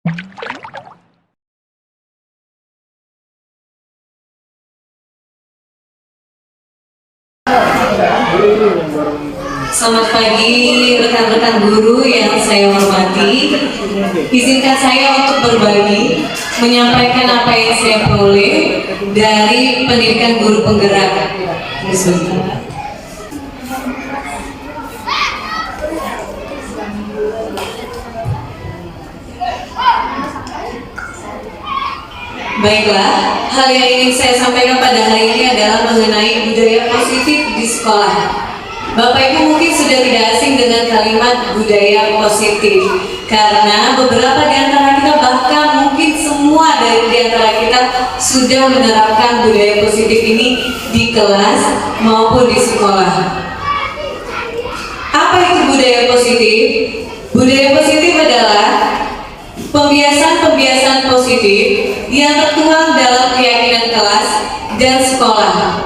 Selamat pagi rekan-rekan guru yang saya hormati. Izinkan saya untuk berbagi, menyampaikan apa yang saya peroleh dari pendidikan guru penggerak. Baiklah, hal yang ingin saya sampaikan pada hari ini adalah mengenai budaya positif di sekolah. Bapak Ibu mungkin sudah tidak asing dengan kalimat budaya positif, karena beberapa di antara kita, bahkan mungkin semua di antara kita sudah menerapkan budaya positif ini di kelas maupun di sekolah. Apa itu budaya positif? Budaya positif adalah pembiasaan-pembiasaan positif yang tertuang dalam keyakinan kelas dan sekolah.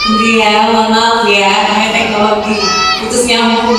Iya, mohon maaf ya, namanya teknologi, putus nyambung.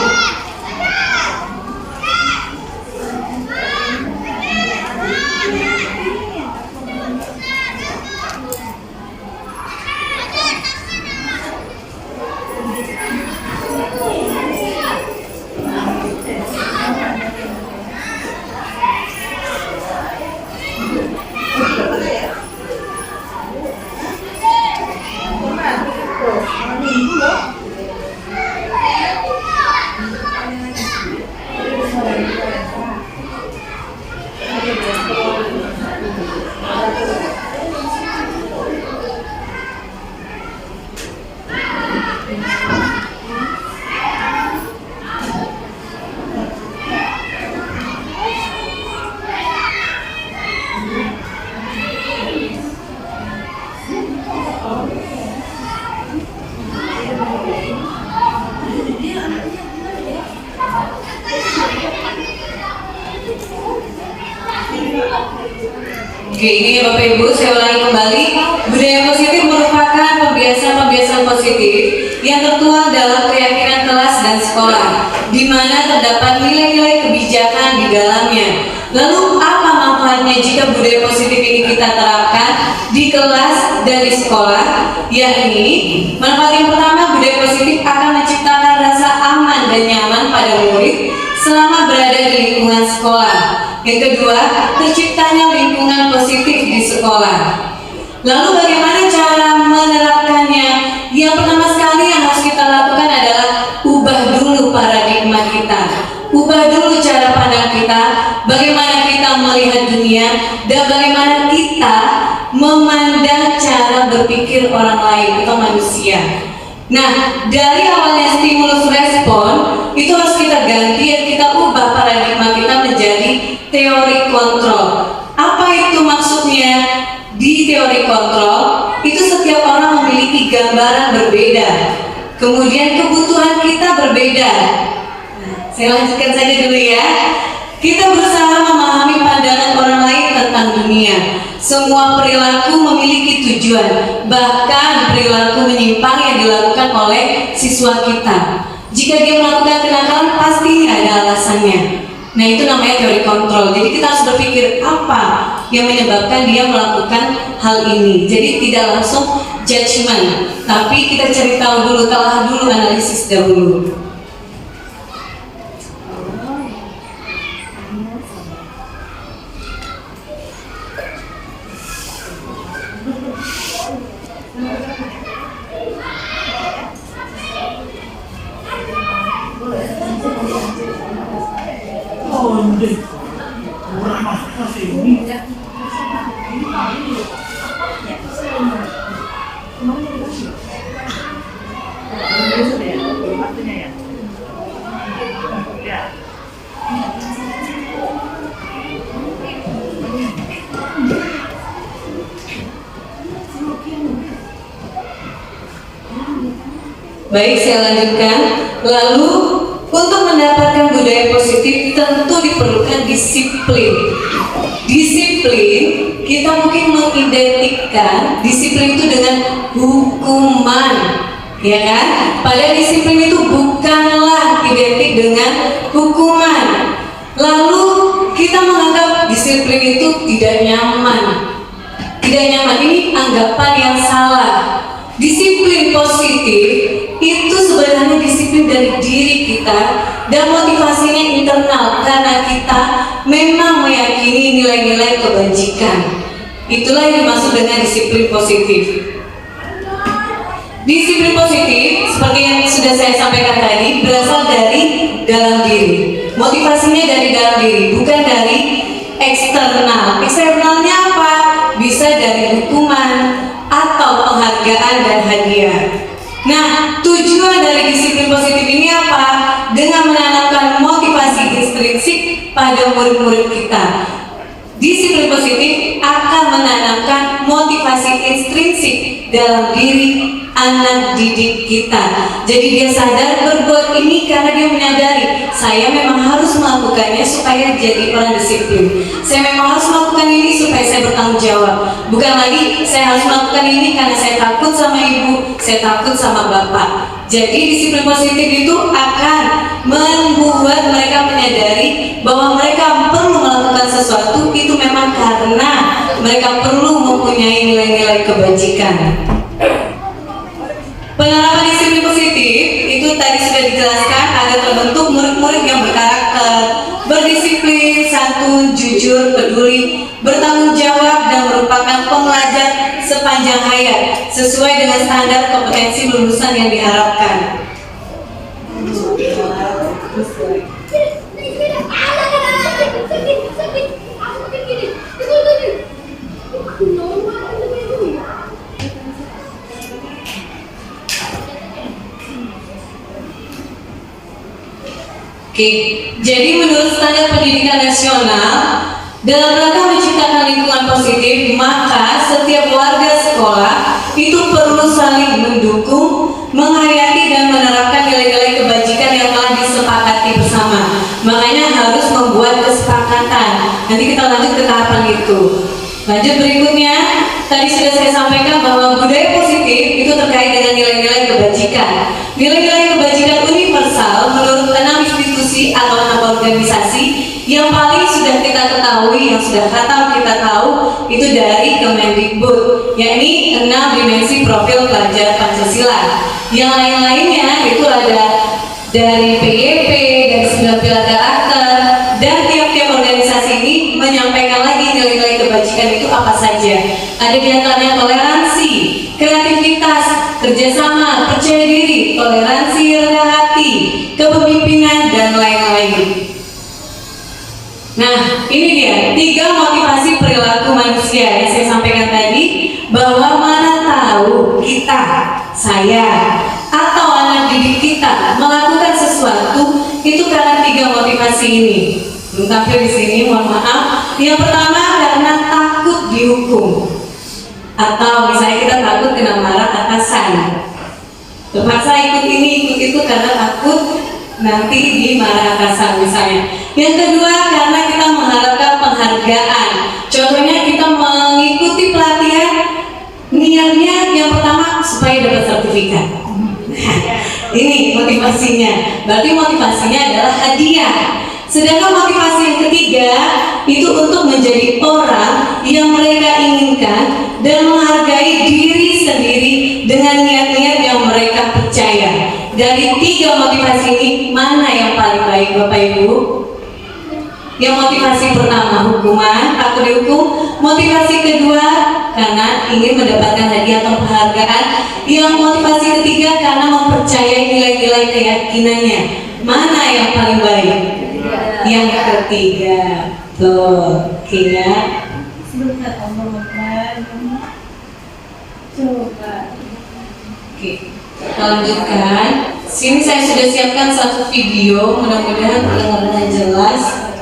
Oke, ini ya Bapak Ibu, saya ulangi kembali. Budaya positif merupakan pembiasaan-pembiasaan positif yang tertuang dalam keyakinan kelas dan sekolah, di mana terdapat nilai-nilai kebijakan di dalamnya. Lalu apa manfaatnya jika budaya positif ini kita terapkan di kelas dan di sekolah? Yakni, manfaat yang pertama, budaya positif akan menciptakan rasa aman dan nyaman pada murid selama berada di lingkungan sekolah. Yang kedua, terciptanya lingkungan positif di sekolah. Lalu bagaimana cara menerapkannya? Yang pertama sekali yang harus kita lakukan adalah ubah dulu paradigma kita. Ubah dulu cara pandang kita, bagaimana kita melihat dunia, dan bagaimana kita memandang cara berpikir orang lain atau manusia. Nah, dari awalnya stimulus respon, itu harus kita ganti dan kita ubah paradigma kita menjadi teori kontrol. Apa itu maksudnya? Di teori kontrol, itu setiap orang memiliki gambaran berbeda. Kemudian kebutuhan kita berbeda. Nah, saya lanjutkan saja dulu ya. Kita berusaha memahami pandangan orang lain tentang dunia. Semua perilaku memiliki tujuan, bahkan perilaku menyimpang yang dilakukan oleh siswa kita. Jika dia melakukan kenakalan, pasti ada alasannya. Nah, itu namanya teori kontrol. Jadi kita harus berpikir apa yang menyebabkan dia melakukan hal ini. Jadi tidak langsung judgement, tapi kita cari tahu dulu, telah dulu, analisis dahulu. Baik, saya lanjutkan. Lalu, untuk mendapatkan budaya positif tentu diperlukan disiplin. Disiplin, kita mungkin mengidentikan disiplin itu dengan hukuman, ya kan? Padahal disiplin itu bukanlah identik dengan hukuman. Lalu kita menganggap disiplin itu tidak nyaman. Tidak nyaman ini anggapan yang salah. Disiplin positif itu sebenarnya disiplin dari diri kita dan motivasinya internal karena kita memang meyakini nilai-nilai kebajikan. Itulah yang dimaksud dengan disiplin positif. Disiplin positif seperti yang sudah saya sampaikan tadi berasal dari dalam diri. Motivasinya dari dalam diri, bukan dari eksternal. Eksternalnya apa? Bisa dari hukuman atau penghargaan dan hadiah. Nah, tujuan dari disiplin positif ini apa? Dengan menanamkan motivasi intrinsik pada murid-murid kita. Disiplin positif akan menanamkan motivasi intrinsik dalam diri anak didik kita. Jadi dia sadar berbuat ini karena dia menyadari saya memang harus melakukannya supaya jadi orang disiplin. Saya memang harus melakukan ini supaya saya bertanggung jawab. Bukan lagi saya harus melakukan ini karena saya takut sama ibu, saya takut sama bapak. Jadi disiplin positif itu akan membuat mereka menyadari bahwa mereka perlu melakukan sesuatu itu memang karena mereka perlu mempunyai nilai-nilai kebajikan. Penerapan disiplin positif itu tadi sudah dijelaskan agar terbentuk murid-murid yang berkarakter, berdisiplin, santun, jujur, peduli, bertanggung jawab dan merupakan pembelajar sepanjang hayat sesuai dengan standar kompetensi lulusan yang diharapkan. Oke, jadi menurut standar pendidikan nasional, dalam rangka menciptakan lingkungan positif, maka setiap warga sekolah itu perlu saling mendukung, menghayati dan menerapkan nilai-nilai kebajikan yang telah disepakati bersama. Makanya harus membuat kesepakatan. Nanti kita lanjut ke tahapan itu. Lanjut berikutnya, tadi sudah saya sampaikan bahwa budaya positif itu terkait dengan nilai-nilai kebajikan. Nilai-nilai kebajikan universal menurut 6 institusi atau 6 organisasi yang paling sudah kita ketahui, yang sudah khatam kita tahu itu dari Kemendikbud, yakni 6 dimensi profil pelajar Pancasila. Yang lain-lainnya itu ada dari PYP, dari 9 pilar karakter, dan tiap-tiap organisasi ini menyampaikan lagi nilai-nilai kebajikan itu apa saja. Ada di antaranya toleransi, kreativitas, kerjasama, percaya diri, toleransi, rendah hati, kepemimpinan, dan lain-lain. Nah, ini dia 3 motivasi perilaku manusia yang saya sampaikan tadi, bahwa mana tahu kita, saya, atau anak didik kita melakukan sesuatu itu karena 3 motivasi ini. Belum tampil di sini, mohon maaf. Yang pertama karena takut dihukum, atau misalnya kita takut kena marah atasan. Terpaksa ikut ini, ikut itu karena takut nanti dimarah atasan misalnya. Yang kedua karena kita mengharapkan penghargaan. Contohnya kita mengikuti pelatihan, niatnya yang pertama supaya dapat sertifikat. Ini motivasinya. Berarti motivasinya adalah hadiah. Sedangkan motivasi yang ketiga itu untuk menjadi orang yang mereka inginkan dan menghargai diri sendiri dengan niat-niat yang mereka percaya. Dari 3 motivasi ini, mana yang paling baik Bapak Ibu? Yang motivasi pertama hukuman, takut dihukum. Motivasi kedua karena ingin mendapatkan hadiah atau penghargaan. Yang motivasi ketiga karena mempercayai nilai-nilai keyakinannya. Mana yang paling baik? Yang ketiga. Tuh, kira. Sebentar, coba. Oke, kita lanjutkan. Sini saya sudah siapkan satu video, mudah-mudahan kedengarannya jelas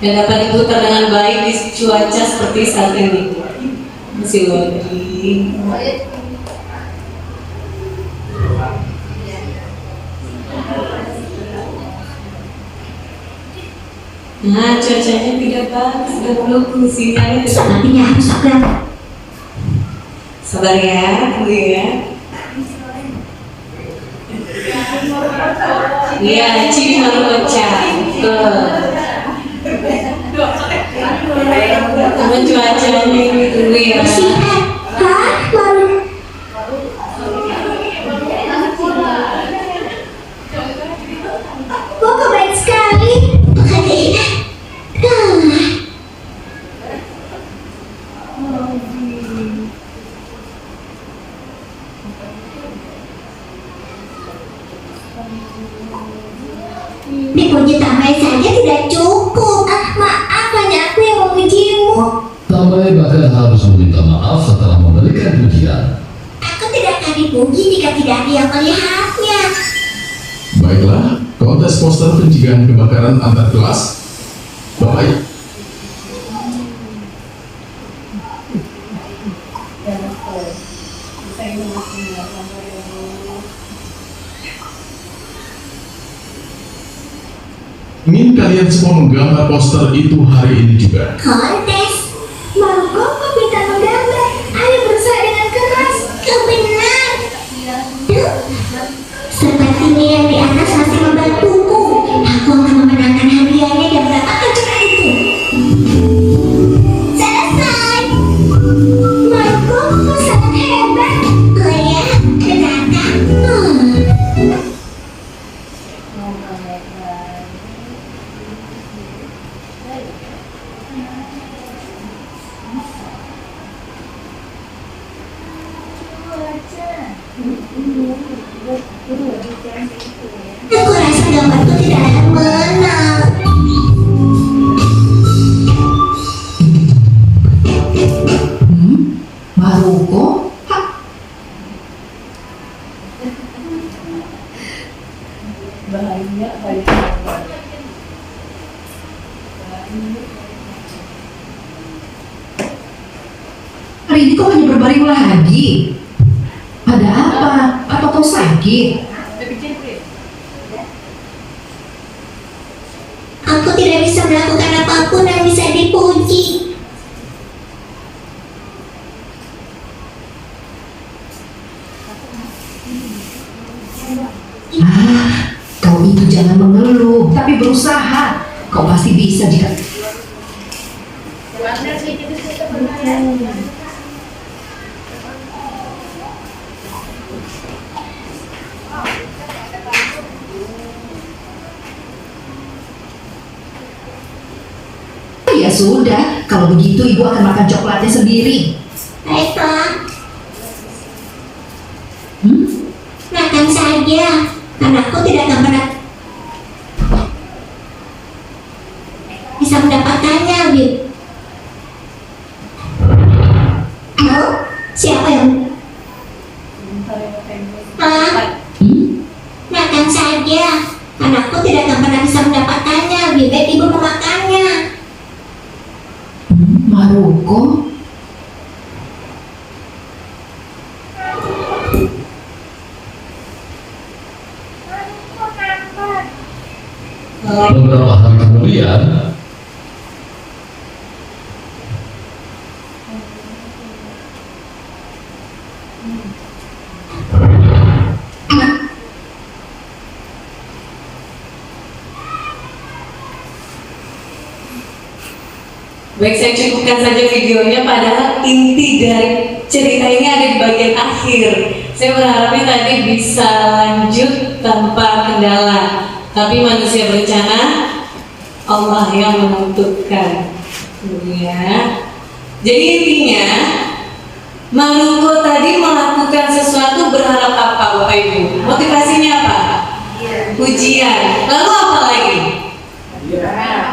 dan dapat diputar dengan baik di cuaca seperti saat ini. Masih loading. Nah, cuacanya tidak bagus dan belum sinyalnya Nantinya harus segera. Sabar ya, tunggu ya. Iya, Cibi Marukoca. Tuh. sama cuacanya gitu ya. Bersihan. Hah? Baru. Kok baik sekali? Dipuji tamai saja tidak cukup. Maaf, hanya aku yang memujimu. Tamai bahkan harus meminta maaf setelah memberikan pujian. Aku tidak akan dipuji jika tidak ada yang melihatnya. Baiklah, kontes poster pencegahan kebakaran antar kelas. Baik. Ingin kalian semua menggambar poster itu hari ini juga. Kontes. Marco, kau pintar menggambar. Ayo berusaha dengan keras. Kau benar. Sepertinya yang di atas masih membantuku. Aku akan memenangkan hadiahnya dan mendapatkan cerah itu. Selesai. Marco, kau sangat hebat. Oh ya, benarkah? Aku rasa gambarku tidak akan menang. Maruko? Hah? Hari ini kok hanya berbaring lagi? Ada apa? Atau kau sakit? Aku tidak bisa melakukan apapun yang bisa dipuji. Kau itu jangan mengeluh, tapi berusaha. Kau pasti bisa jika... Ya sudah, kalau begitu ibu akan makan coklatnya sendiri. Baiklah, Hmm? makan saja. Karena aku tidak akan pernah bisa mendapatkannya, Bib. Halo? Siapa yang... Hmm? Makan saja. Karena aku tidak akan pernah bisa mendapatkannya. Lebih baik ibu memakannya. Maruko? Beberapa hari kemudian, Baik, saya cukupkan saja videonya, padahal inti dari cerita ini ada di bagian akhir. Saya berharapnya tadi bisa lanjut tanpa kendala, tapi manusia berencana, Allah yang menentukan. Ya. Jadi intinya, Maruko tadi melakukan sesuatu berharap apa, Bapak Ibu? Motivasinya apa? Pujian. Lalu apa lagi?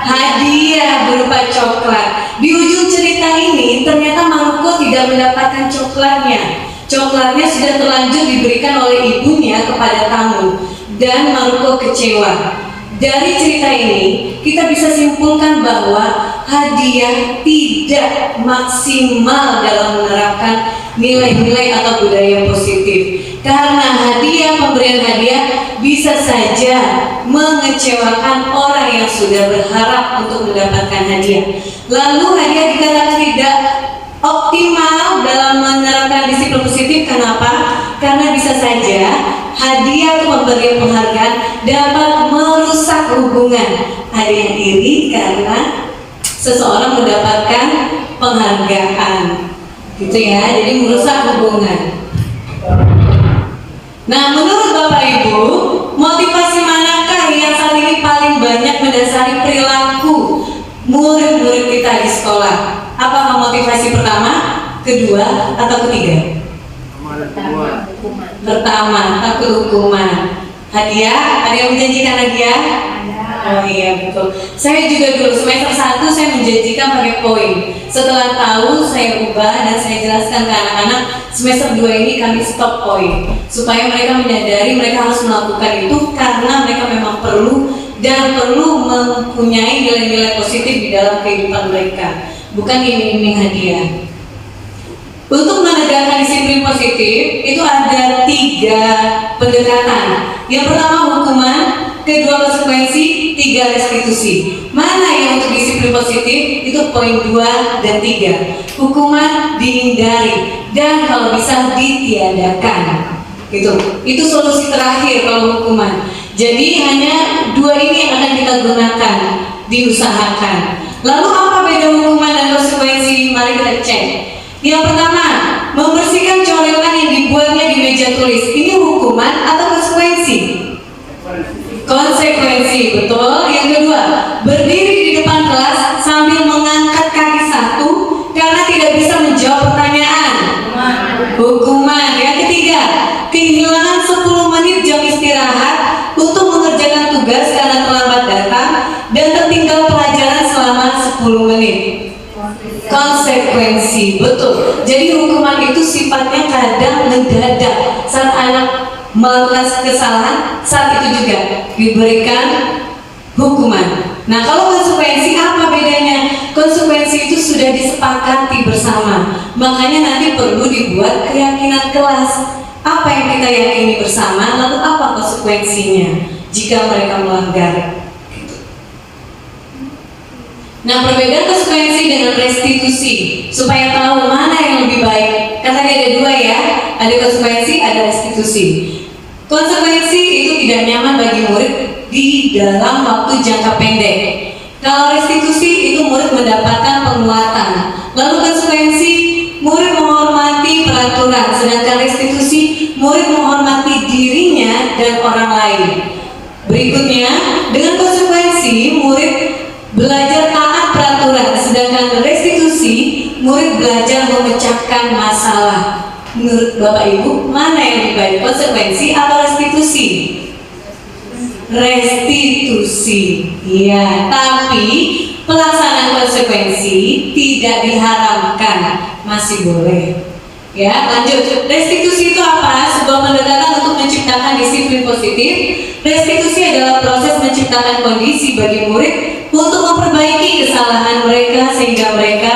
Hadiah berupa coklat. Di ujung cerita ini ternyata Maruko tidak mendapatkan coklatnya. Coklatnya sudah terlanjur diberikan oleh ibunya kepada tamu dan Maruko kecewa. Dari cerita ini kita bisa simpulkan bahwa hadiah tidak maksimal dalam menerapkan nilai-nilai atau budaya positif. Karena pemberian hadiah bisa saja mengecewakan orang yang sudah berharap untuk mendapatkan hadiah. Lalu hadiah dikatakan tidak optimal dalam menerapkan disiplin positif. Kenapa? Karena bisa saja hadiah atau pemberian penghargaan dapat merusak hubungan. Ada yang iri karena seseorang mendapatkan penghargaan, gitu ya. Jadi merusak hubungan. Nah, menurut Bapak Ibu, motivasi manakah yang saat ini paling banyak mendasari perilaku murid-murid kita di sekolah? Apakah motivasi pertama, kedua, atau ketiga? Pertama, takut hukuman. Hadiah, ada yang menjanjikan hadiah? Oh iya, betul. Saya juga dulu semester 1 saya menjanjikan pakai poin. Setelah tahu saya ubah dan saya jelaskan ke anak-anak, semester 2 ini kami stop poin supaya mereka menyadari mereka harus melakukan itu karena mereka memang perlu dan perlu mempunyai nilai-nilai positif di dalam kehidupan mereka, bukan iming-iming hadiah. Untuk menegakkan disiplin positif itu ada 3 pendekatan. Yang pertama hukuman, kedua konsekuensi, 3 restitusi. Mana yang untuk disiplin positif? Itu poin 2 dan 3. Hukuman dihindari dan kalau bisa ditiadakan. Itu solusi terakhir kalau hukuman. Jadi hanya 2 ini yang akan kita gunakan, diusahakan. Lalu apa beda hukuman dan konsekuensi? Mari kita cek. Yang pertama, membersihkan coretan yang dibuatnya di meja tulis. Ini hukuman atau konsekuensi? Konsekuensi, betul. Yang kedua, berdiri di depan kelas sambil mengangkat kaki satu karena tidak bisa menjawab pertanyaan. Hukuman. Yang ketiga, kehilangan 10 menit jam istirahat untuk mengerjakan tugas karena terlambat datang dan tertinggal pelajaran selama 10 menit. Konsekuensi, betul. Jadi hukuman itu sifatnya kadang mendadak. Saat anak melakukan kesalahan, saat itu juga diberikan hukuman. Nah, kalau konsekuensi apa bedanya? Konsekuensi itu sudah disepakati bersama. Makanya nanti perlu dibuat keyakinan kelas. Apa yang kita yakini bersama, lalu apa konsekuensinya jika mereka melanggar. Nah, perbedaan konsekuensi dengan restitusi supaya tahu mana yang lebih baik. Kan tadi ada 2 ya, ada konsekuensi, ada restitusi. Konsekuensi itu tidak nyaman bagi murid di dalam waktu jangka pendek. Kalau restitusi itu murid mendapatkan penguatan. Lalu konsekuensi murid menghormati peraturan, sedangkan restitusi murid menghormati dirinya dan orang lain. Berikutnya, dengan konsekuensi murid belajar taat peraturan, sedangkan restitusi murid belajar memecahkan masalah. Menurut Bapak Ibu, mana yang lebih baik, konsekuensi atau restitusi? Restitusi, ya. Tapi pelaksanaan konsekuensi tidak diharamkan, masih boleh. Ya, lanjut. Restitusi itu apa? Sebuah pendekatan untuk menciptakan disiplin positif. Restitusi adalah proses menciptakan kondisi bagi murid untuk memperbaiki kesalahan mereka sehingga mereka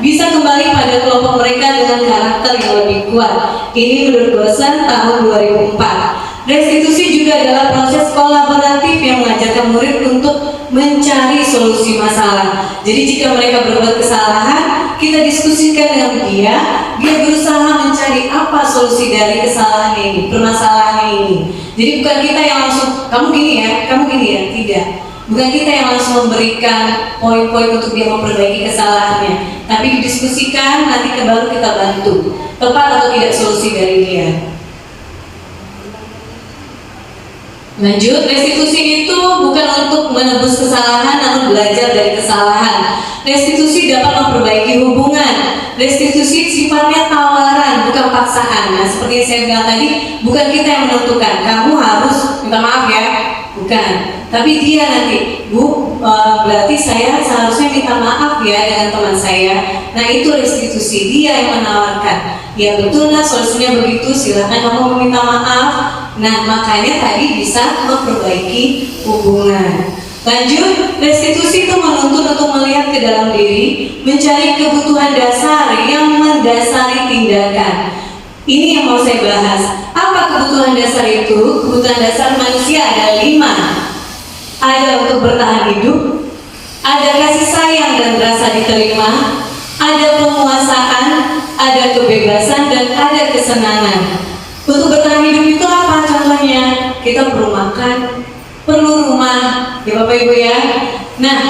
bisa kembali pada kelompok mereka dengan karakter yang lebih kuat. Ini menurut dosen tahun 2004. Restitusi juga adalah proses kolaboratif yang mengajarkan murid untuk mencari solusi masalah. Jadi jika mereka berbuat kesalahan, kita diskusikan dengan dia berusaha mencari apa solusi dari kesalahan ini, permasalahan ini. Jadi bukan kita yang langsung, kamu gini ya, tidak. Bukan kita yang langsung memberikan poin-poin untuk dia memperbaiki kesalahannya, tapi didiskusikan, nanti baru kita bantu tepat atau tidak solusi dari dia. Lanjut, restitusi itu bukan untuk menebus kesalahan, namun belajar dari kesalahan. Restitusi dapat memperbaiki hubungan. Restitusi sifatnya tawaran, bukan paksaan. Nah, seperti yang saya bilang tadi, bukan kita yang menentukan. Kamu harus minta maaf ya, bukan. Tapi dia nanti, Bu, berarti saya seharusnya minta maaf ya dengan teman saya. Nah, itu restitusi, dia yang menawarkan. Ya betul lah, solusinya begitu, silahkan kamu meminta maaf. Nah, makanya tadi bisa memperbaiki hubungan. Lanjut, restitusi itu menuntut untuk melihat ke dalam diri, mencari kebutuhan dasar yang mendasari tindakan. Ini yang mau saya bahas. Apa kebutuhan dasar itu? Kebutuhan dasar manusia ada 5. Ada untuk bertahan hidup, ada kasih sayang dan rasa diterima, ada penguasaan, ada kebebasan, dan ada kesenangan. Untuk bertahan hidup itu apa contohnya? Kita perlu makan, perlu rumah, ya Bapak Ibu ya. Nah,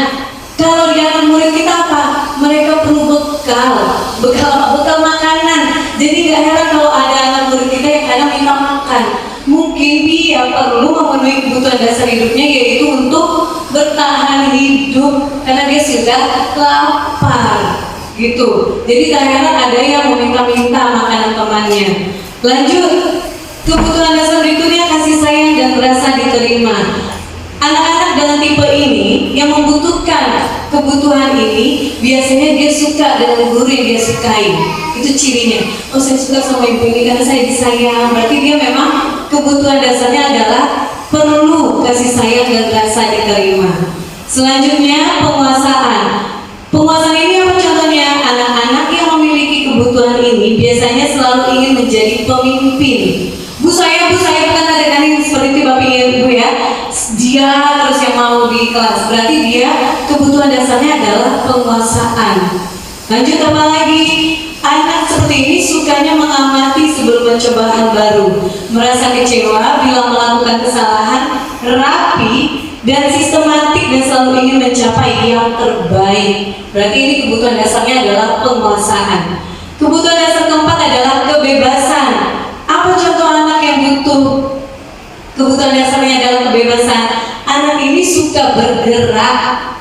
kalau di anak murid kita apa? Mereka perlu bekal makanan. Jadi nggak heran kalau ada anak murid kita yang kadang minta makan. Mungkin dia perlu memenuhi kebutuhan dasar hidupnya, yaitu untuk bertahan hidup karena dia sudah lapar gitu. Jadi tak heran ada yang meminta-minta makanan temannya. Lanjut, kebutuhan dasar berikutnya kasih sayang dan rasa diterima. Anak-anak dengan tipe ini yang membutuhkan kebutuhan ini biasanya dia suka dengan guru yang dia sukai. Itu cirinya. Oh, saya suka sama ibu ini karena saya disayang. Berarti dia memang kebutuhan dasarnya adalah perlu kasih sayang dan rasa diterima. Selanjutnya penguasaan. Penguasaan ini apa contohnya? Anak-anak yang memiliki kebutuhan ini biasanya selalu ingin menjadi pemimpin. Bu saya bukan ada ini seperti itu Bapak Ibu ya. Dia terus yang mau di kelas. Berarti dia kebutuhan dasarnya adalah penguasaan. Lanjut apa lagi? Anak seperti ini sukanya mengamati sebelum mencoba hal baru, merasa kecewa bila melakukan kesalahan, rapi dan sistematik dan selalu ingin mencapai yang terbaik. Berarti ini kebutuhan dasarnya adalah penguasaan. Kebutuhan dasar keempat adalah kebebasan. Apa contoh anak yang butuh kebutuhan dasarnya adalah kebebasan? Anak ini suka bergerak.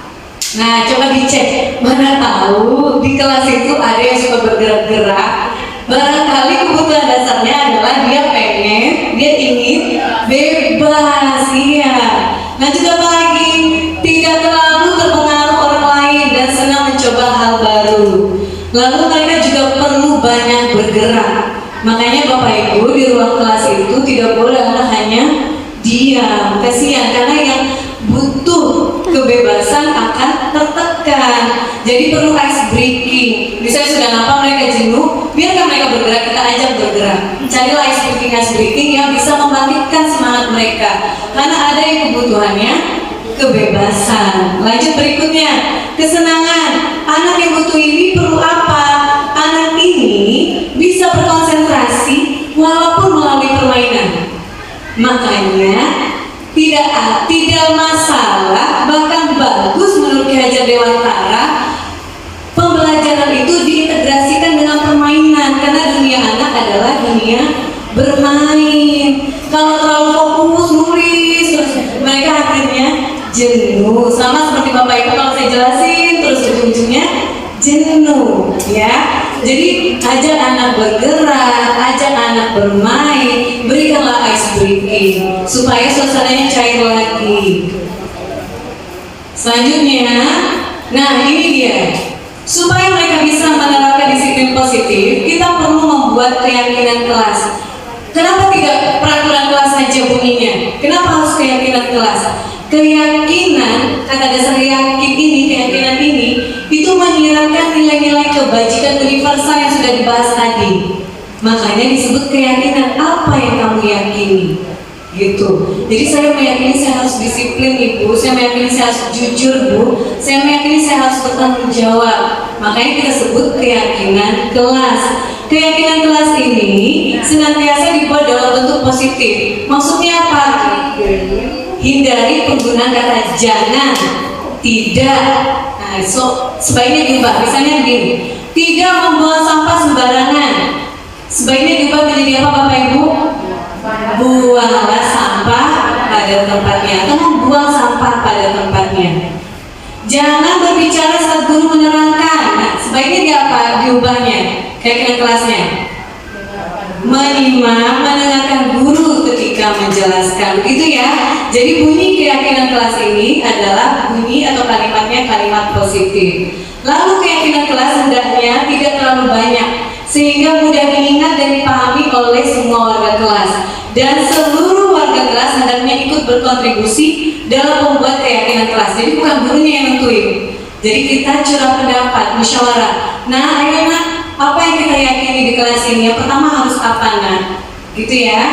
Nah, coba dicek, mana tahu di kelas itu ada yang suka bergerak-gerak. Barangkali kebutuhan dasarnya adalah dia pengen, dia ingin bebas, iya. Lanjut apa lagi? Tidak terlalu terpengaruh orang lain dan senang mencoba hal baru. Lalu mereka juga perlu banyak bergerak. Makanya Bapak Ibu di ruang kelas itu tidak boleh anak hanya diam. Kasihan karena yang butuh kebebasan akan tertekan. Jadi perlu ice breaking. Misalnya sudah nampak mereka jenuh, biarkan mereka bergerak, kita ajak bergerak. Carilah ice breaking yang bisa membangkitkan semangat mereka. Karena ada yang kebutuhannya kebebasan. Lanjut berikutnya, kesenangan. Anak yang butuh ini perlu apa? Anak ini bisa berkonsentrasi walaupun melalui permainan. Makanya tidak masalah, bahkan bagus menurut Ki Hajar Dewantara pembelajaran itu diintegrasikan dengan permainan karena dunia anak adalah dunia bermain. Kalau terlalu fokus nulis terus mereka akhirnya jenuh. Sama seperti Bapak Ibu kalau saya jelasin terus ujung-ujungnya jenuh ya. Jadi ajak anak bergerak, ajak anak bermain, berikanlah ice breaking supaya suasananya cair lagi. Selanjutnya, nah ini dia. Supaya mereka bisa menerapkan disiplin positif, kita perlu membuat keyakinan kelas. Kenapa tidak peraturan kelas saja bunyinya? Kenapa harus keyakinan kelas? Keyakinan, kata dasar keyakinan ini itu menyiratkan nilai-nilai kebajikan universal yang sudah dibahas tadi. Makanya disebut keyakinan. Apa yang kamu yakini? Gitu. Jadi saya meyakini saya harus disiplin Ibu, saya meyakini saya harus jujur Bu, saya meyakini saya harus bertanggung jawab. Makanya kita sebut keyakinan kelas. Keyakinan kelas ini senantiasa dibuat dalam bentuk positif. Maksudnya apa? Hindari penggunaan kata jangan, tidak. Nah, sebaiknya diubah. Misalnya begini, tidak membuang sampah sembarangan. Sebaiknya diubah menjadi apa Bapak Ibu? Buanglah sampah pada tempatnya atau membuang sampah pada tempatnya. Jangan berbicara saat guru menerangkan. Nah, sebaiknya dia apa? Diubahnya. Keyakinan kelasnya menyimak, mendengarkan guru ketika menjelaskan, begitu ya. Jadi bunyi keyakinan kelas ini adalah bunyi atau kalimatnya kalimat positif. Lalu keyakinan kelas hendaknya tidak terlalu banyak sehingga mudah diingat dan dipahami oleh semua warga kelas, dan seluruh warga kelas hendaknya ikut berkontribusi dalam membuat keyakinan kelas. Jadi bukan gurunya yang nentuin. Jadi kita curah pendapat, musyawarah. Nah, ayo nak, apa yang kita yakini di kelas ini? Yang pertama harus apa nak? Gitu ya.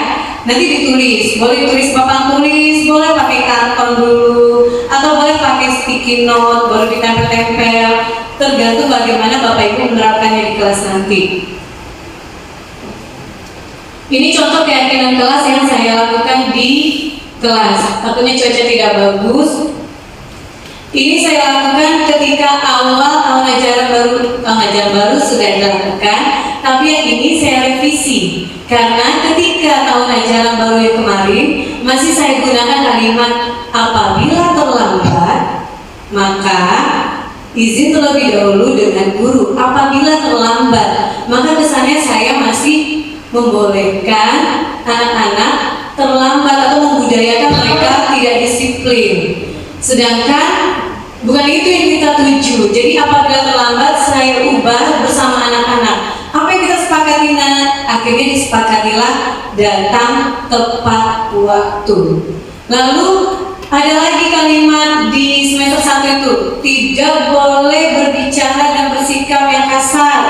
Nanti ditulis, boleh ditulis papan tulis, boleh pakai karton dulu, atau boleh pakai sticky note, boleh ditempel-tempel. Tergantung bagaimana Bapak Ibu menerapkannya di kelas nanti. Ini contoh keyakinan kelas yang saya lakukan di kelas. Takutnya cuaca tidak bagus. Ini saya lakukan ketika awal tahun ajaran baru sudah dilakukan, tapi yang ini saya revisi karena ketika tahun ajaran baru yang kemarin masih saya gunakan kalimat apabila terlambat maka izin terlebih dahulu dengan guru. Apabila terlambat maka kesannya saya masih membolehkan anak-anak terlambat atau membudayakan mereka tidak disiplin. Sedangkan bukan itu yang kita tuju. Jadi apabila terlambat saya ubah bersama anak-anak. Apa yang kita sepakati? Akhirnya disepakatilah datang tepat waktu. Lalu ada lagi kalimat di semester 1 itu, tidak boleh berbicara dan bersikap yang kasar,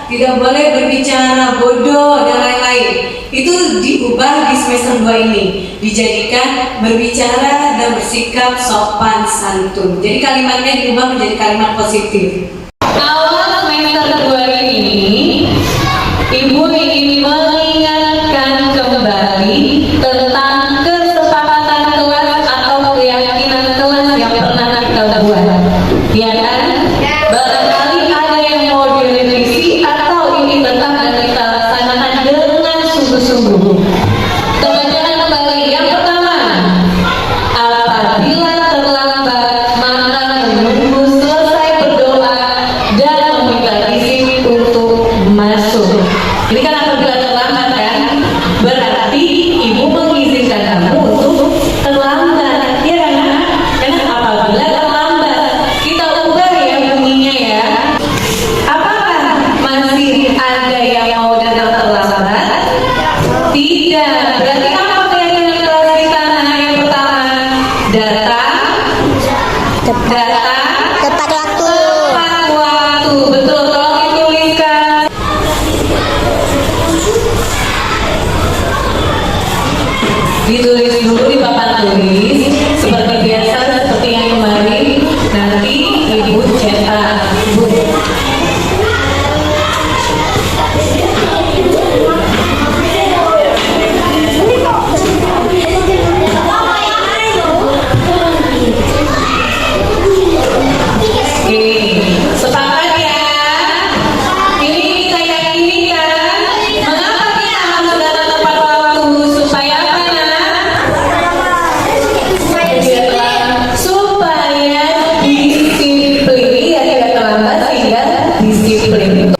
tidak boleh berbicara bodoh dan lain-lain. Itu diubah di semester 2 ini, dijadikan berbicara dan bersikap sopan santun. Jadi kalimatnya diubah menjadi kalimat positif. Awal semester 2 ini, Ibu ingin mengingatkan kembali tentang kesepakatan kelas atau keyakinan kelas yang pernah kita buat. Ya kan? Barangkali ada yang mau direvisi atau ini tetap akan kita laksanakan dengan sungguh-sungguh. Teman-teman kembali yang pertama, apabila terlambat maka menunggu selesai berdoa dan meminta izin untuk masuk. Ini kan apabila terlambat kan, berarti ibu mengizinkan kamu untuk terlambat, ya kan? Karena apabila terlambat, kita ubah ya bunyinya ya. Apakah masih ada yang mau datang terlambat? Tidak. Berarti apa keyakinan kelas kita? Yang pertama, datang tepat waktu. Tepat waktu, betul. Tolong dituliskan. Ditulis dulu di papan tulis seperti biasa, seperti yang kemarin. Nanti ibu cetak. Sepakat ya? Ini kita yakini kan? Mengapa kita harus datang tepat waktu? Supaya apa nak? Supaya disiplin. Ya, tidak terlambat sehingga disiplin.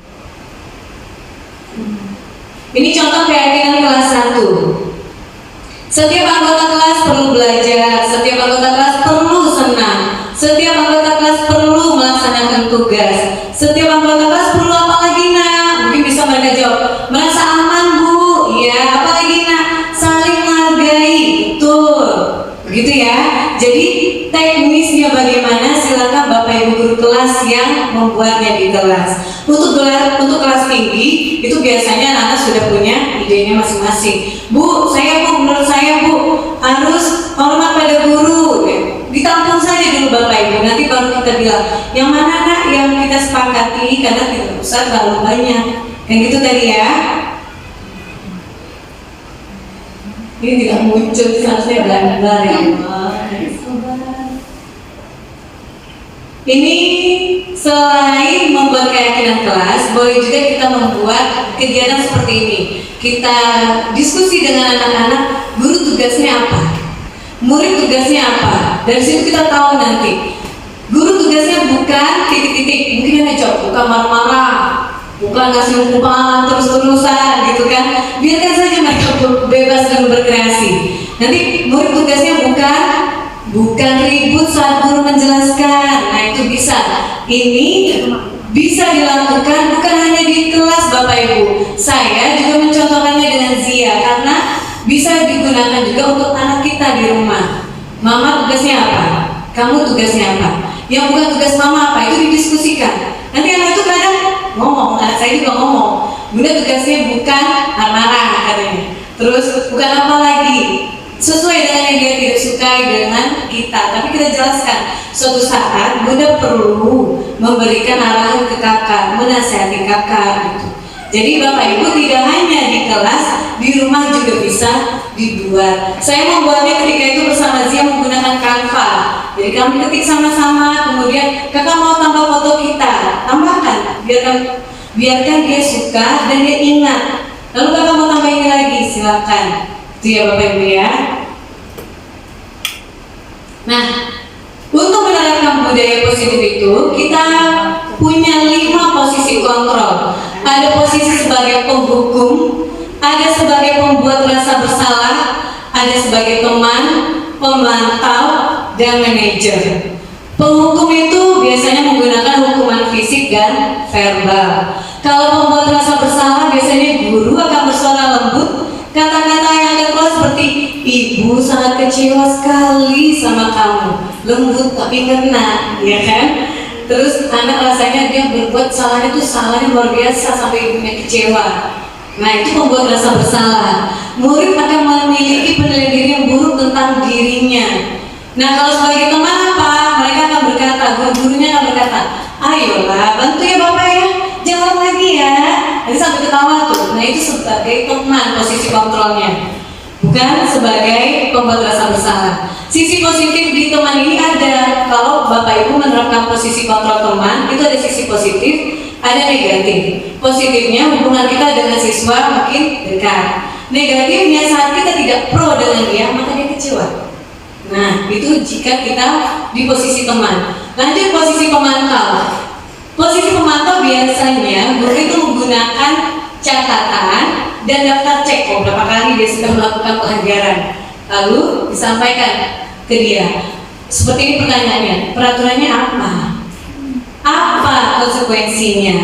Ini contoh keyakinan kelas 1. Setiap anggota kelas perlu belajar, setiap anggota kelas perlu senang, setiap anggota kelas perlu melaksanakan tugas, setiap anggota kelas perlu apa lagi nak? Mungkin bisa mereka jawab, merasa aman bu, ya apa lagi nak? Saling menghargai, betul, begitu ya. Jadi teknisnya bagaimana? Silakan bapak ibu guru kelas yang membuatnya di kelas. Untuk kelas tinggi itu biasanya anak sudah punya idenya masing-masing. Bu, menurut saya bu harus hormat pada guru. Ditampung saja dulu bapak ibu, nanti baru kita bilang yang mana nak yang kita sepakati, karena tidak usah terlalu banyak. Yang gitu tadi ya. Ini tidak muncul, seharusnya benar ya Allah. Ini selain membuat keyakinan kelas, boleh juga kita membuat kegiatan seperti ini. Kita diskusi dengan anak-anak, guru tugasnya apa, murid tugasnya apa. Dari situ kita tahu nanti guru tugasnya bukan titik-titik, mungkin hanya jawab, bukan marah-marah, bukan ngasih umpan terus-terusan gitu kan. Biarkan saja mereka bebas dan berkreasi. Nanti murid tugasnya bukan ribut saat guru menjelaskan. Nah itu bisa. Ini bisa dilakukan bukan hanya di kelas bapak ibu. Saya juga mencontohkannya dengan Zia karena bisa digunakan juga untuk anak kita di rumah. Mama tugasnya apa? Kamu tugasnya apa? Yang bukan tugas mama apa? Itu didiskusikan. Nanti anak itu kadang ngomong, anak saya juga ngomong, bunda tugasnya bukan marah katanya. Terus bukan apa lagi? Sesuai dengan yang dia tidak sukai dengan kita, tapi kita jelaskan suatu saat bunda perlu memberikan arahan ke kakak, menasihati kakak gitu. Jadi bapak ibu tidak hanya di kelas, di rumah juga bisa dibuat. Saya membuatnya ketika itu bersama Zia menggunakan Canva. Jadi kami ketik sama-sama, kemudian kakak mau tambah foto kita, tambahkan, biarkan dia suka dan dia ingat. Lalu kakak mau tambah ini lagi, silakan. Itu ya Bapak Ibu ya. Nah, untuk menerapkan budaya positif itu, kita punya 5 posisi kontrol. Ada posisi sebagai penghukum, ada sebagai pembuat rasa bersalah, ada sebagai teman, pemantau, dan manajer. Penghukum itu biasanya menggunakan hukuman fisik dan verbal. Kalau pembuat rasa bersalah biasanya guru akan bersuara lembut, kata-kata yang agak keras seperti ibu sangat kecewa sekali sama kamu, lembut tapi kena, ya kan? Terus anak rasanya dia berbuat salahnya itu salahnya luar biasa sampai ibunya kecewa. Nah itu membuat rasa bersalah. Murid akan memiliki penilaian diri yang buruk tentang dirinya. Nah kalau sebagai teman apa? Mereka akan berkata, gurunya akan berkata, ayolah bantu ya Bapak ya, jangan lagi ya. Nanti sampai ketawa tuh. Nah itu sebagai teman posisi kontrolnya, bukan sebagai pembuat rasa bersalah. Sisi positif di teman ini ada. Kalau Bapak Ibu menerapkan posisi kontrol teman, itu ada sisi positif, ada negatif. Positifnya hubungan kita dengan siswa makin dekat. Negatifnya saat kita tidak pro dengan dia, maka dia kecewa. Nah, itu jika kita di posisi teman. Lanjut posisi pemantau. Posisi pemantau biasanya guru itu menggunakan catatan dan daftar cek beberapa kali dia sudah melakukan pelanggaran. Lalu disampaikan ke dia. Seperti ini pertanyaannya, peraturannya apa? Apa konsekuensinya?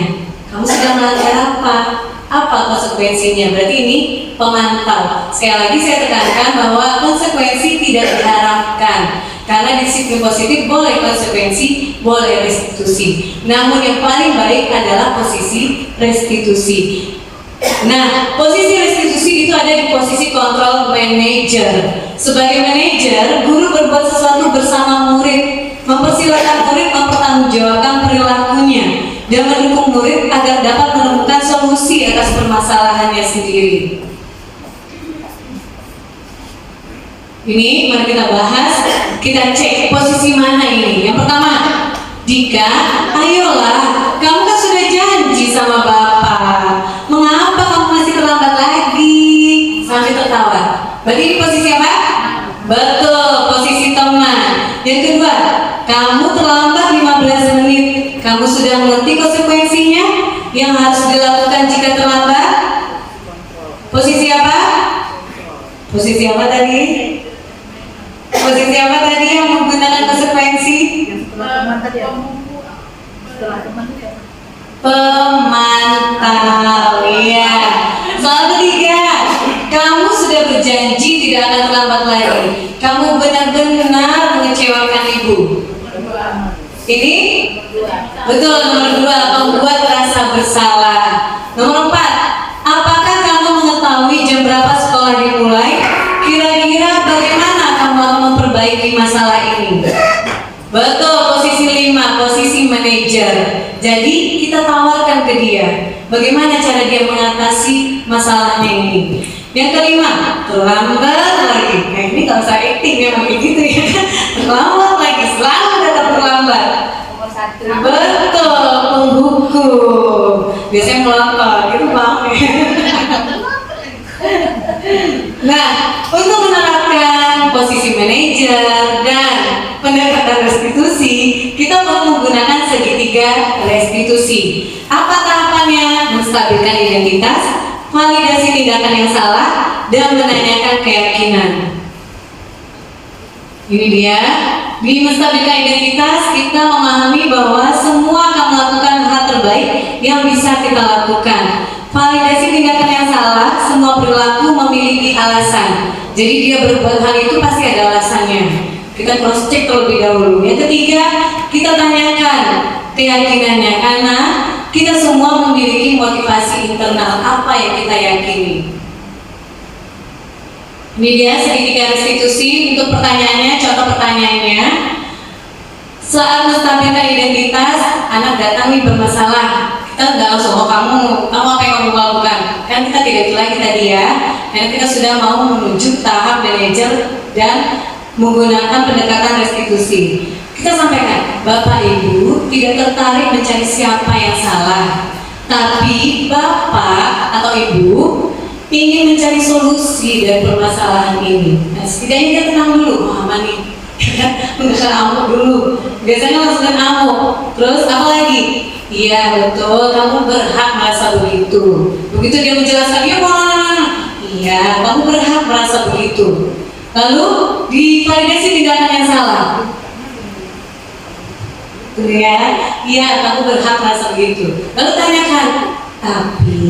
Kamu sudah melanggar apa? Apa konsekuensinya? Berarti ini pemantau. Sekali lagi saya tekankan bahwa konsekuensi tidak diharapkan. Karena disiplin positif boleh konsekuensi, boleh restitusi. Namun yang paling baik adalah posisi restitusi. Nah, posisi restitusi itu ada di posisi kontrol manajer. Sebagai manajer, guru berbuat sesuatu bersama murid, mempersilahkan murid mempertanggungjawabkan perilakunya dan mendukung murid agar dapat menemukan solusi atas permasalahannya sendiri. Ini mari kita bahas, kita cek posisi mana ini. Yang pertama, jika ayolah kamu kan sudah janji sama Bapak, mengapa kamu masih terlambat lagi? Sampai tertawa. Berarti ini posisi apa? Betul, posisi teman. Yang kedua, kamu terlambat 15 menit. Kamu sudah mengerti konsekuensinya yang harus dilakukan jika terlambat? Posisi apa? Posisi apa tadi? Posisi apa tadi yang menggunakan konsekuensi? Pemantau, ya. Soal ketiga, kamu sudah berjanji tidak akan terlambat lagi. Kamu benar-benar mengecewakan ibu. Ini betul. Nomor 2, membuat rasa bersalah. Nomor 4, apakah kamu mengetahui jam berapa sekolah dimulai? Kira-kira bagaimana kamu akan memperbaiki masalah ini? Betul, posisi 5, posisi manajer. Jadi kita tawarkan ke dia bagaimana cara dia mengatasi masalahnya ini. Yang kelima, terlambat lagi. Nah ini kalau usah acting memang begitu ya. Terlambat lagi, selalu datang terlambat. Betul, penghukum. Biasanya melapor, itu bang. Nah, untuk menerapkan posisi manajer dan pendekatan restitusi, kita perlu menggunakan segitiga restitusi. Apa tahapannya? Menstabilkan identitas, validasi tindakan yang salah, dan menanyakan keyakinan. Ini dia. Di menstabilkan identitas, kita memahami bahwa semua akan melakukan hal terbaik yang bisa kita lakukan. Validasi tindakan yang salah, semua perilaku memiliki alasan. Jadi dia berbuat hal itu pasti ada alasannya. Kita cross check terlebih dahulu. Yang ketiga, kita tanyakan keyakinannya, karena kita semua memiliki motivasi internal apa yang kita yakini. Ini dia segitiga restitusi. Untuk pertanyaannya, contoh pertanyaannya, saat menstabilkan identitas, anak datang nih bermasalah. Kita nggak langsung, oh kamu apa yang kamu lakukan? Kan kita tidak itu lagi tadi ya. Karena kita sudah mau menuju tahap manajer dan menggunakan pendekatan restitusi. Kita sampaikan, Bapak Ibu tidak tertarik mencari siapa yang salah, tapi Bapak atau Ibu ingin mencari solusi dari permasalahan ini. Nah, setidaknya dia tenang dulu, aman nih. Enggak amuk dulu. Biasanya langsung kan amuk. Terus apa lagi? Iya betul, kamu berhak merasa begitu. Begitu dia menjelaskan, iya iya, kamu berhak merasa begitu. Lalu divalidasi tindakan yang salah. Tuh ya, iya kamu berhak merasa begitu. Lalu tanyakan, tapi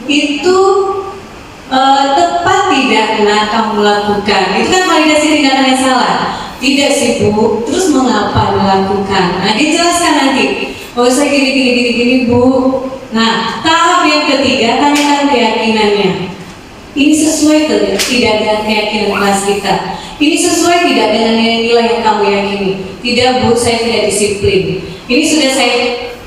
itu tepat tidak kamu lakukan? Itu kan validasi tindakan yang salah. Tidak sih Bu, terus mengapa dilakukan? Nah dia jelaskan nanti. Oh saya gini Bu. Nah tahap yang ketiga, tanyakan keyakinannya. Ini sesuai tidak dengan keyakinan kelas kita. Ini sesuai tidak dengan nilai-nilai yang kamu yakini. Tidak Bu, saya tidak disiplin. Ini sudah saya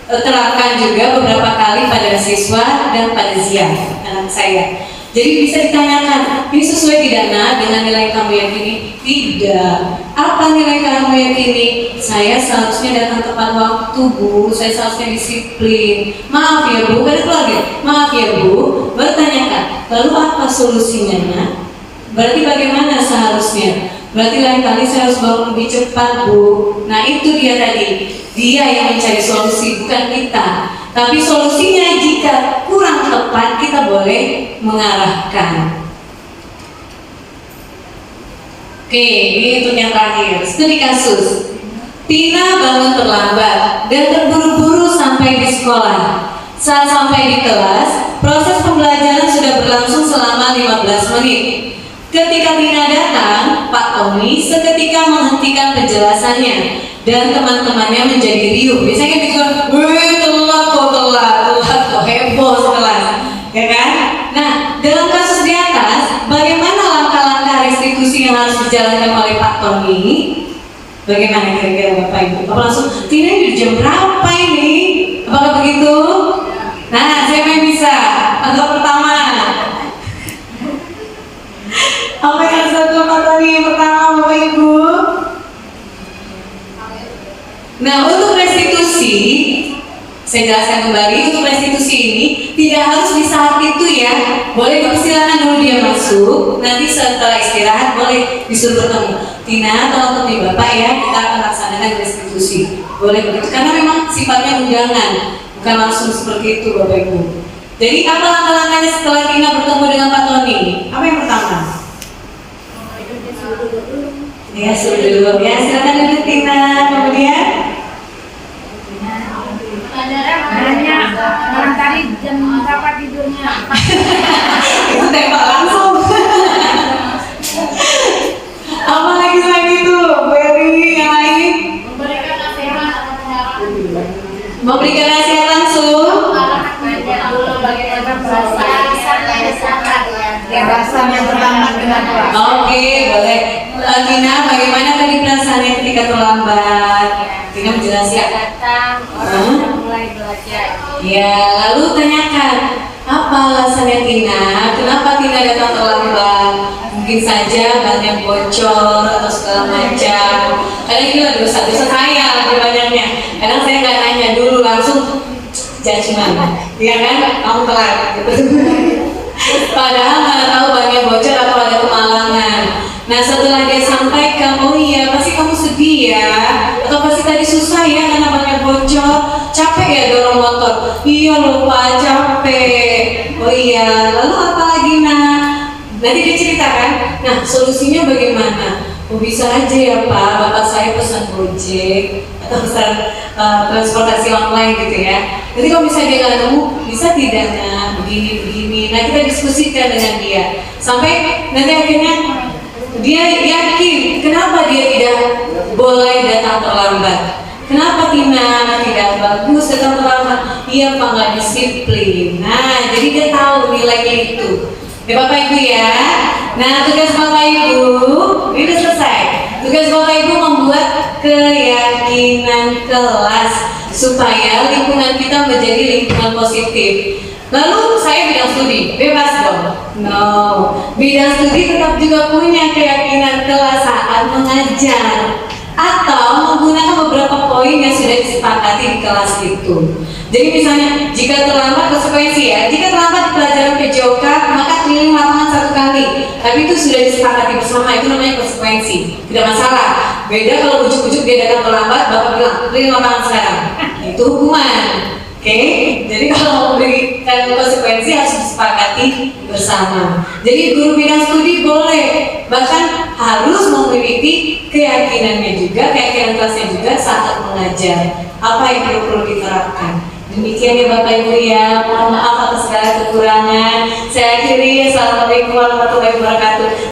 terapkan juga beberapa kali pada siswa dan pada Zia, anak saya. Jadi bisa ditanyakan, ini sesuai tidak dengan nilai yang kamu yakini? Tidak. Apa nilai kamu yakini? Saya seharusnya datang tepat waktu Bu, saya seharusnya disiplin. Maaf ya Bu, kan keluarga. Maaf ya Bu, bertanyakan. Lalu apa solusinya? Berarti bagaimana seharusnya? Berarti lain kali saya harus bangun lebih cepat Bu. Nah itu dia tadi, dia yang mencari solusi, bukan kita. Tapi solusinya jika kurang tepat, kita boleh mengarahkan. Oke, ini untuk yang terakhir. Studi kasus. Tina bangun terlambat dan terburu-buru sampai di sekolah. Saat sampai di kelas, proses pembelajaran sudah berlangsung selama 15 menit. Ketika Tina datang, Pak Tommy seketika menghentikan penjelasannya dan teman-temannya menjadi riuh. Biasanya kan gitu, wih telat kok heboh sekelas, ya kan? Nah, dalam kasus di atas, bagaimana langkah-langkah restitusi yang harus dijalankan oleh Pak Tommy? Bagaimana kira-kira Bapak Ibu? Apa langsung, Tina ini jam berapa ini? Apakah begitu? Nah, siapa yang bisa? Anggap pertama. Apa yang harus dilakukan Pak Tommy yang pertama Bapak Ibu? Nah, untuk restitusi, saya jelaskan kembali, untuk restitusi ini tidak harus di saat itu ya. Boleh dipersilakan dulu dia masuk, nanti setelah istirahat boleh disuruh bertemu. Tina, tolong temui Bapak ya, kita akan laksanakan restitusi. Boleh begitu, karena memang sifatnya undangan, bukan langsung seperti itu Bapak Ibu. Jadi apa langkah-langkahnya setelah Tina bertemu dengan Pak Tony? Apa yang pertama? Ya, suruh dulu ya, silakan dulu Tina. Kemudian nanya orang tadi jam berapa tidurnya? itu tembak langsung. Apa lagi selain itu? Beri yang lain? Memberikan nasihat. Memberikan nasihat langsung. Nanya dulu bagaimana perasaan yang terlambat dengan kelas. Oke, boleh. Tina, bagaimana tadi perasaannya ketika terlambat? Tina menjelaskan. Datang, mulai belajar. Ya, lalu tanyakan apa alasannya Tina? Kenapa Tina datang terlambat? Mungkin saja banyak bocor atau segala macam. Kadang itu ada dosa-dosa saya lebih banyaknya. Kadang saya nggak nanya dulu, langsung judgement. Iya kan? Kamu telat. Gitu. Padahal mana tahu banyak bocor atau ada kemalangan. Nah setelah dia sampaikan, oh iya pasti kamu sedih ya, atau pasti tadi susah ya karena banyak bocor, capek ya dorong motor. Iya lupa capek. Oh iya, lalu apa lagi nah? Nanti dia ceritakan. Nah solusinya bagaimana? Oh bisa aja ya Pak, bapak saya pesan Gojek atau pesan transportasi online gitu ya. Jadi kalau misalnya dia nggak nemu, bisa tidak nah begini. Nah kita diskusikan dengan dia sampai nanti akhirnya dia yakin kenapa dia tidak boleh datang terlambat. Kenapa Tina tidak bagus datang terlambat? Iya Pak nggak disiplin. Nah jadi dia tahu nilainya itu. Ya Bapak Ibu ya. Nah tugas Bapak Ibu ini sudah selesai. Tugas Bapak Ibu membuat keyakinan kelas supaya lingkungan kita menjadi lingkungan positif. Lalu saya bidang studi, bebas dong? No, bidang studi tetap juga punya keyakinan kelas saat mengajar atau menggunakan beberapa poin yang sudah disepakati di kelas itu. Jadi misalnya, jika terlambat konsekuensi ya, jika terlambat di pelajaran PJOK, maka keliling lapangan 1 kali. Tapi itu sudah disepakati bersama, itu namanya konsekuensi. Tidak masalah. Beda kalau ujuk-ujuk dia datang terlambat, Bapak bilang, keliling lapangan sekarang. Itu hukuman. Oke, jadi kalau mau berikan konsekuensi harus disepakati bersama. Jadi guru bidang studi boleh, bahkan harus memiliki keyakinannya juga, keyakinan kelasnya juga saat mengajar. Apa yang perlu diterapkan? Demikian ya Bapak Ibu ya, mohon maaf atas segala kekurangan. Saya akhiri, assalamualaikum warahmatullahi wabarakatuh.